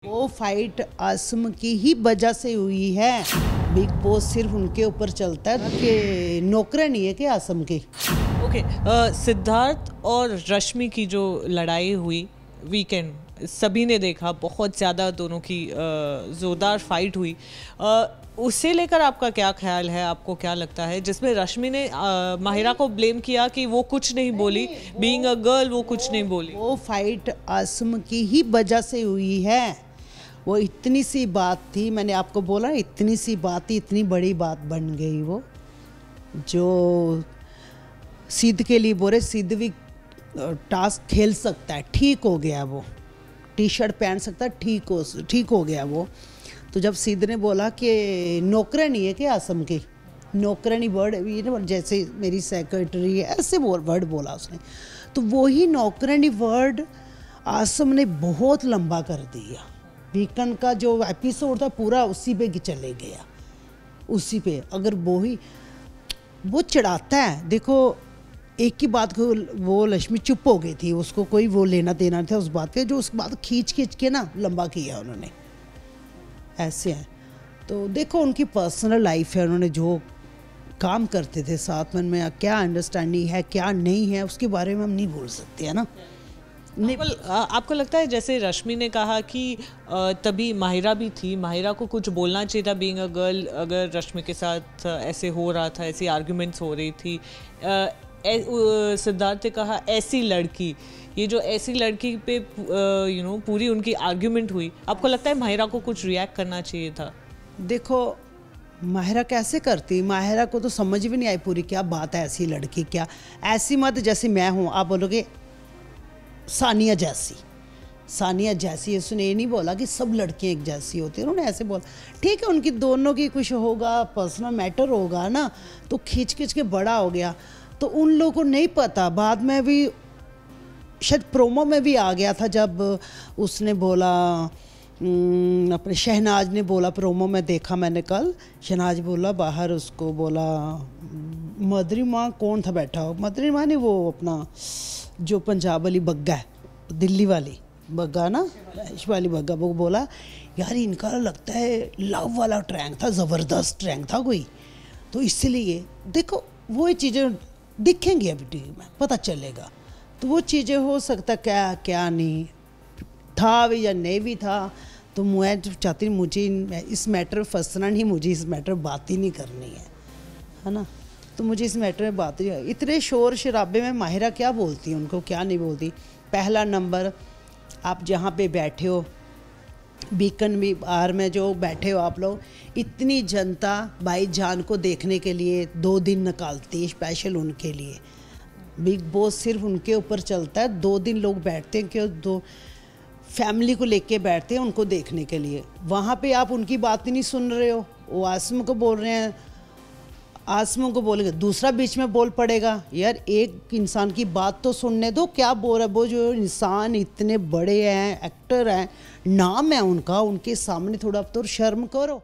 वो फाइट आसम की ही वजह से हुई है। बिग बॉस सिर्फ उनके ऊपर चलता है कि नौकरें नहीं है कि आसम की। ओके, सिद्धार्थ और रश्मि की जो लड़ाई हुई वीकेंड, सभी ने देखा, बहुत ज़्यादा दोनों की ज़ोरदार फाइट हुई। उसे लेकर आपका क्या ख्याल है? आपको क्या लगता है जिसमें रश्मि ने माहिरा को ब्लेम किया कि वो कुछ नहीं बोली, बीइंग अ गर्ल वो कुछ नहीं बोली? वो फाइट आसम की ही वजह से हुई है। वो इतनी सी बात थी, मैंने आपको बोला इतनी सी बात थी, इतनी बड़ी बात बन गई। वो जो सिद्ध के लिए बोले, सिद्ध भी टास्क खेल सकता है, ठीक हो गया। वो टी शर्ट पहन सकता है, ठीक हो गया वो। तो जब सिद्ध ने बोला कि नौकरानी है कि आसम की, नौकरानी वर्ड जैसे मेरी सेक्रेटरी है ऐसे वर्ड बोला उसने, तो वही नौकरानी वर्ड आसम ने बहुत लंबा कर दिया। वीकेंड का जो एपिसोड था पूरा उसी पे चले गया, उसी पे। अगर वो चढ़ाता है, देखो एक ही बात को वो लक्ष्मी चुप हो गई थी, उसको कोई वो लेना देना था उस बात के, जो उस बात खींच के ना लंबा किया उन्होंने, ऐसे हैं। तो देखो उनकी पर्सनल लाइफ है, उन्होंने जो काम करते थे साथ में क्या अंडरस्टैंडिंग है क्या नहीं है उसके बारे में हम नहीं बोल सकते, है ना। आपको लगता है जैसे रश्मि ने कहा कि तभी माहिरा भी थी, माहिरा को कुछ बोलना चाहिए था बीइंग अ गर्ल, अगर रश्मि के साथ ऐसे हो रहा था, ऐसी आर्ग्यूमेंट्स हो रही थी। सिद्धार्थ ने कहा ऐसी लड़की, ये जो ऐसी लड़की पे पूरी उनकी आर्ग्यूमेंट हुई, आपको लगता है माहिरा को कुछ रिएक्ट करना चाहिए था? देखो माहिरा कैसे करती, माहिरा को तो समझ भी नहीं आई पूरी क्या बात है, ऐसी लड़की क्या, ऐसी मत जैसे मैं हूँ, आप बोलोगे सानिया जैसी। उसने ये नहीं बोला कि सब लड़कियां एक जैसी होती हैं, उन्होंने ऐसे बोला। ठीक है, उनकी दोनों की कुछ होगा, पर्सनल मैटर होगा ना, तो खींच के बड़ा हो गया। तो उन लोगों को नहीं पता, बाद में भी शायद प्रोमो में भी आ गया था जब उसने बोला, अपने शहनाज ने बोला, प्रोमो में देखा मैंने कल, शहनाज बोला बाहर, उसको बोला मदरी माँ कौन था बैठा हो, मदरी माँ ने वो अपना जो पंजाब वाली बग्गा है, दिल्ली वाली बग्गा ना, वाली बग्गा, वो बोला यार इनका लगता है लव वाला ट्रैंक था, ज़बरदस्त ट्रैंक था कोई, तो इसलिए देखो वो चीज़ें दिखेंगी अभी टीवी में, पता चलेगा। तो वो चीज़ें हो सकता क्या नहीं था भी या नहीं भी था। तो मैं चाहती हूँ, मुझे इस मैटर में फंसना नहीं, मुझे इस मैटर में बात ही नहीं करनी है ना। तो मुझे इस मैटर में बात ही, इतने शोर शराबे में माहिरा क्या बोलती है, उनको क्या नहीं बोलती। पहला नंबर, आप जहाँ पे बैठे हो बीकन भी बाहर में जो बैठे हो आप लोग, इतनी जनता भाईजान को देखने के लिए 2 दिन निकालती है स्पेशल उनके लिए। बिग बॉस सिर्फ उनके ऊपर चलता है, 2 दिन लोग बैठते हैं कि 2 फैमिली को लेके बैठते हैं उनको देखने के लिए। वहाँ पे आप उनकी बात ही नहीं सुन रहे हो, वो आसम को बोल रहे हैं, आसम को बोलेंगे, दूसरा बीच में बोल पड़ेगा। यार एक इंसान की बात तो सुनने दो, क्या बोल रहा है वो, जो इंसान इतने बड़े हैं, एक्टर हैं, नाम है उनका, उनके सामने थोड़ा तो शर्म करो।